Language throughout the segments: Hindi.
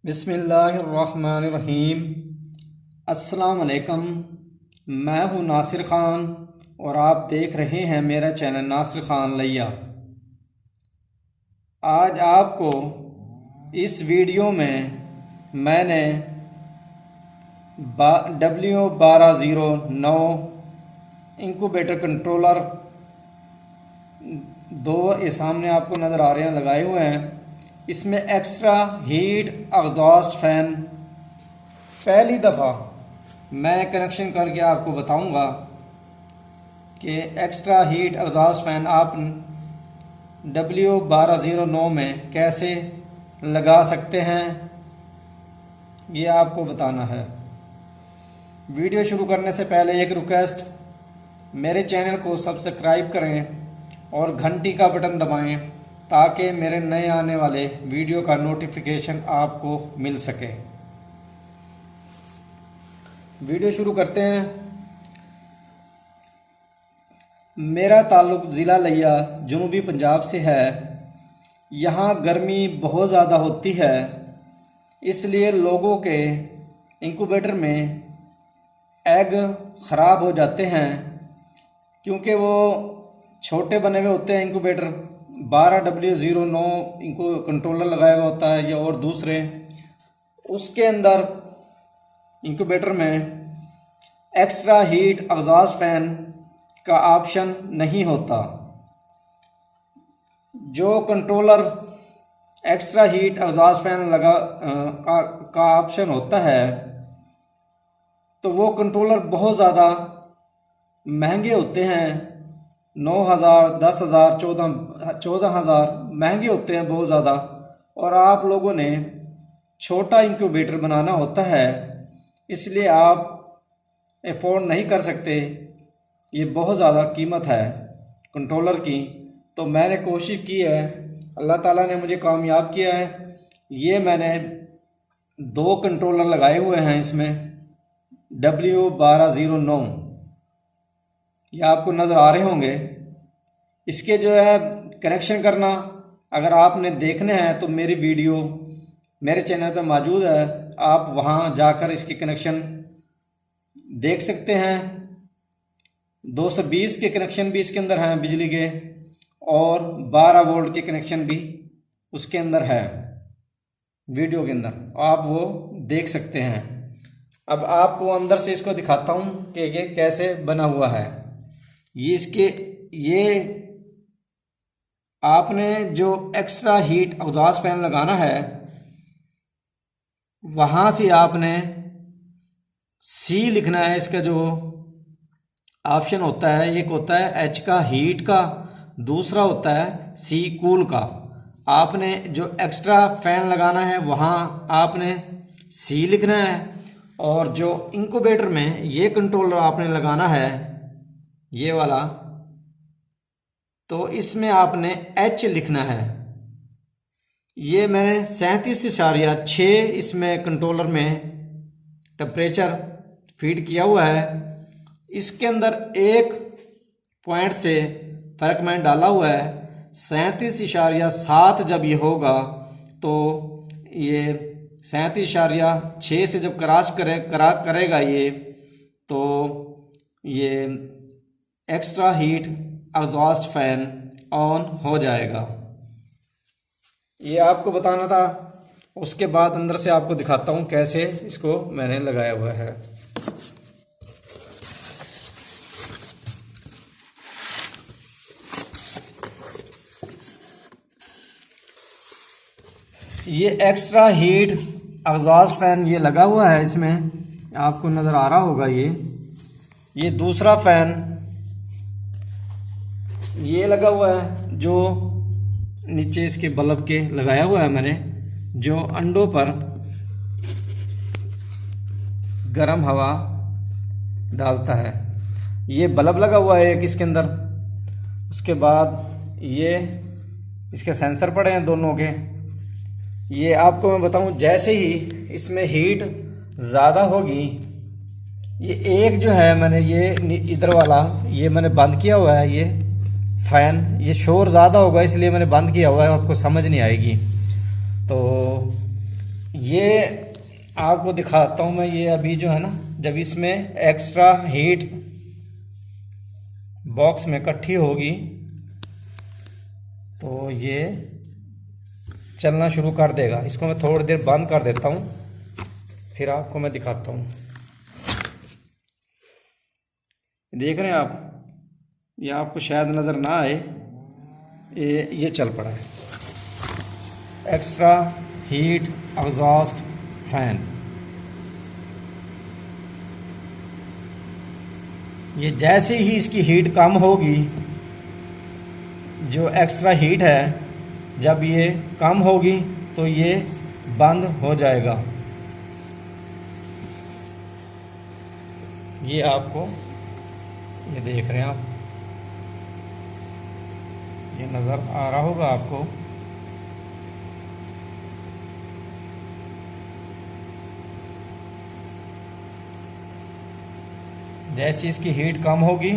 बिस्मिल्लाहिर्रहमानिर्रहीम। अस्सलाम वालेकुम। मैं हूँ नासिर ख़ान और आप देख रहे हैं मेरा चैनल नासिर ख़ान लैया। आज आपको इस वीडियो में मैंने W1209 इंक्यूबेटर कंट्रोलर दो ये सामने आपको नज़र आ रहे हैं लगाए हुए हैं। इसमें एक्स्ट्रा हीट एग्जॉस्ट फैन पहली दफ़ा मैं कनेक्शन करके आपको बताऊंगा कि एक्स्ट्रा हीट एग्जॉस्ट फैन आप W1209 में कैसे लगा सकते हैं, ये आपको बताना है। वीडियो शुरू करने से पहले एक रिक्वेस्ट, मेरे चैनल को सब्सक्राइब करें और घंटी का बटन दबाएं ताकि मेरे नए आने वाले वीडियो का नोटिफिकेशन आपको मिल सके। वीडियो शुरू करते हैं। मेरा ताल्लुक़ ज़िला लिया जनूबी पंजाब से है। यहाँ गर्मी बहुत ज़्यादा होती है, इसलिए लोगों के इंक्यूबेटर में एग ख़राब हो जाते हैं क्योंकि वो छोटे बने हुए होते हैं। इंक्यूबेटर 12W09 इनको कंट्रोलर लगाया हुआ होता है या और दूसरे, उसके अंदर इंक्यूबेटर में एक्स्ट्रा हीट एग्जॉस्ट फैन का ऑप्शन नहीं होता। जो controller extra heat exhaust fan का ऑप्शन होता है तो वो कंट्रोलर बहुत ज़्यादा महंगे होते हैं। 9,000, 10,000, 14,000 महंगे होते हैं बहुत ज़्यादा। और आप लोगों ने छोटा इंक्यूबेटर बनाना होता है, इसलिए आप अफोर्ड नहीं कर सकते। ये बहुत ज़्यादा कीमत है कंट्रोलर की। तो मैंने कोशिश की है, अल्लाह ताला ने मुझे कामयाब किया है। ये मैंने 2 कंट्रोलर लगाए हुए हैं इसमें W1209, ये आपको नज़र आ रहे होंगे। इसके जो है कनेक्शन करना अगर आपने देखने हैं तो मेरी वीडियो मेरे चैनल पे मौजूद है, आप वहाँ जाकर इसके कनेक्शन देख सकते हैं। 220 के कनेक्शन भी इसके अंदर हैं बिजली के, और 12 वोल्ट के कनेक्शन भी उसके अंदर है वीडियो के अंदर, आप वो देख सकते हैं। अब आपको अंदर से इसको दिखाता हूँ कि ये कैसे बना हुआ है। ये आपने जो एक्स्ट्रा हीट एग्जॉस्ट फैन लगाना है वहाँ से आपने C लिखना है। इसका जो ऑप्शन होता है, एक होता है H का हीट का, दूसरा होता है C कूल का। आपने जो एक्स्ट्रा फैन लगाना है वहाँ आपने C लिखना है, और जो इंक्यूबेटर में ये कंट्रोलर आपने लगाना है ये वाला, तो इसमें आपने H लिखना है। ये मैंने 37.6 इसमें कंट्रोलर में टेम्परेचर फीड किया हुआ है। इसके अंदर एक पॉइंट से फ़र्क मैंने डाला हुआ है। 37.7 जब ये होगा तो ये 37.6 से जब क्रॉस करेगा ये, तो ये extra heat exhaust fan on हो जाएगा। ये आपको बताना था। उसके बाद अंदर से आपको दिखाता हूँ कैसे इसको मैंने लगाया हुआ है। ये एक्स्ट्रा हीट एग्जॉस्ट फैन ये लगा हुआ है, इसमें आपको नज़र आ रहा होगा। ये दूसरा फैन ये लगा हुआ है जो नीचे इसके बल्ब के लगाया हुआ है मैंने, जो अंडों पर गर्म हवा डालता है। ये बल्ब लगा हुआ है एक इसके अंदर। उसके बाद ये इसके सेंसर पड़े हैं दोनों के। ये आपको मैं बताऊं, जैसे ही इसमें हीट ज़्यादा होगी, ये एक जो है मैंने ये इधर वाला ये मैंने बंद किया हुआ है। ये फ़ैन ये शोर ज़्यादा होगा इसलिए मैंने बंद किया हुआ है, आपको समझ नहीं आएगी। तो ये आपको दिखाता हूँ मैं। ये अभी जो है ना, जब इसमें एक्स्ट्रा हीट बॉक्स में इकट्ठी होगी तो ये चलना शुरू कर देगा। इसको मैं थोड़ी देर बंद कर देता हूँ, फिर आपको मैं दिखाता हूँ। देख रहे हैं आप, ये आपको शायद नज़र ना आए, ये चल पड़ा है एक्स्ट्रा हीट एग्जॉस्ट फैन। ये जैसे ही इसकी हीट कम होगी, जो एक्स्ट्रा हीट है जब ये कम होगी तो ये बंद हो जाएगा। ये आपको, ये देख रहे हैं आप, ये नज़र आ रहा होगा आपको। जैसे इसकी हीट कम होगी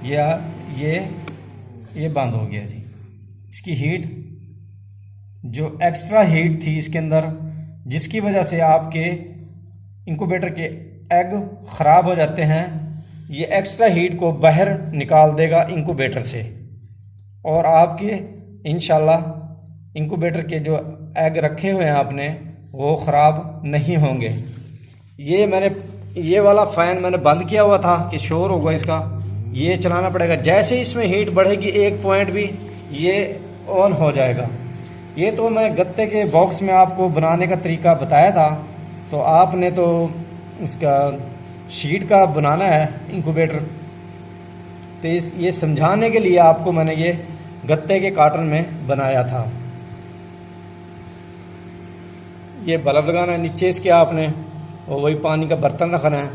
या ये बंद हो गया जी। इसकी हीट, जो एक्स्ट्रा हीट थी इसके अंदर, जिसकी वजह से आपके इंक्यूबेटर के एग ख़राब हो जाते हैं, ये एक्स्ट्रा हीट को बाहर निकाल देगा इंक्यूबेटर से, और आपके इंशाल्लाह इंक्यूबेटर के जो एग रखे हुए हैं आपने, वो ख़राब नहीं होंगे। ये वाला फ़ैन मैंने बंद किया हुआ था कि शोर होगा इसका, ये चलाना पड़ेगा। जैसे इसमें हीट बढ़ेगी एक पॉइंट भी, ये ऑन हो जाएगा। ये तो मैं गत्ते के बॉक्स में आपको बनाने का तरीका बताया था, तो आपने तो इसका शीट का बनाना है इंक्यूबेटर, तो ये समझाने के लिए आपको मैंने ये गत्ते के कार्टन में बनाया था। ये बल्ब लगाना है नीचे इसके आपने, और वही पानी का बर्तन रखना है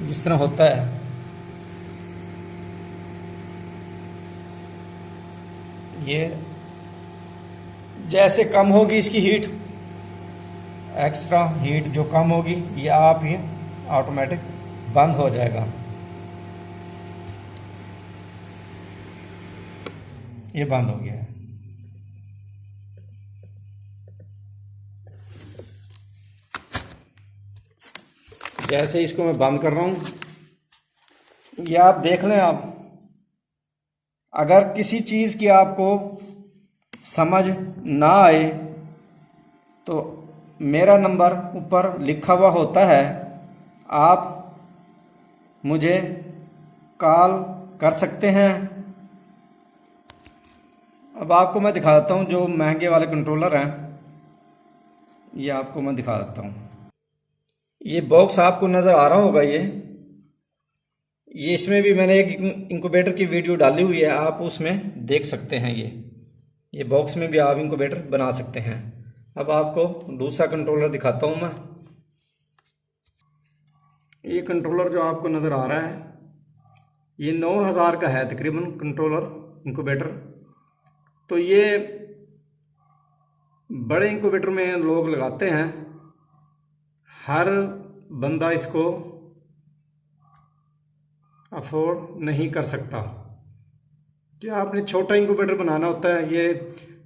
जिस तरह होता है। ये जैसे कम होगी इसकी हीट, एक्स्ट्रा हीट जो कम होगी, ये आप ये ऑटोमेटिक बंद हो जाएगा। ये बंद हो गया है। जैसे इसको मैं बंद कर रहा हूं, ये आप देख लें। आप अगर किसी चीज़ की आपको समझ ना आए तो मेरा नंबर ऊपर लिखा हुआ होता है, आप मुझे कॉल कर सकते हैं। अब आपको मैं दिखा देता हूँ जो महंगे वाले कंट्रोलर हैं, ये आपको मैं दिखा देता हूँ। ये बॉक्स आपको नज़र आ रहा होगा, ये इसमें भी मैंने एक इंक्यूबेटर की वीडियो डाली हुई है, आप उसमें देख सकते हैं। ये बॉक्स में भी आप इंक्यूबेटर बना सकते हैं। अब आपको दूसरा कंट्रोलर दिखाता हूँ मैं। ये कंट्रोलर जो आपको नज़र आ रहा है, ये 9000 का है तकरीबन कंट्रोलर इंक्यूबेटर। तो ये बड़े इंक्यूबेटर में लोग लगाते हैं, हर बंदा इसको अफोर्ड नहीं कर सकता। क्या आपने छोटा इंक्यूबेटर बनाना होता है, ये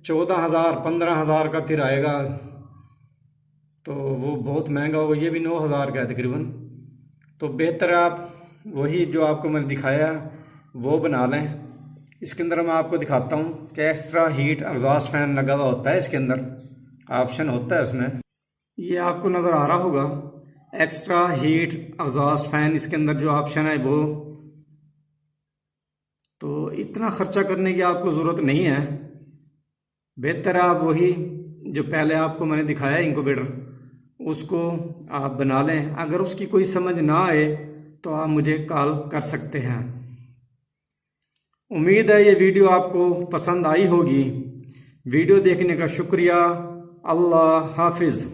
14,000 15,000 का फिर आएगा, तो वो बहुत महंगा होगा। ये भी 9,000 का है तकरीबन। तो बेहतर आप वही जो आपको मैंने दिखाया वो बना लें। इसके अंदर मैं आपको दिखाता हूँ कि एक्स्ट्रा हीट एग्जॉस्ट फैन लगा हुआ होता है, इसके अंदर ऑप्शन होता है उसमें। ये आपको नज़र आ रहा होगा एक्स्ट्रा हीट एग्जॉस्ट फैन, इसके अंदर जो ऑप्शन है वो। तो इतना ख़र्चा करने की आपको ज़रूरत नहीं है। बेहतर आप वही जो पहले आपको मैंने दिखाया इंक्यूबेटर, उसको आप बना लें। अगर उसकी कोई समझ ना आए तो आप मुझे कॉल कर सकते हैं। उम्मीद है ये वीडियो आपको पसंद आई होगी। वीडियो देखने का शुक्रिया। अल्लाह हाफिज़।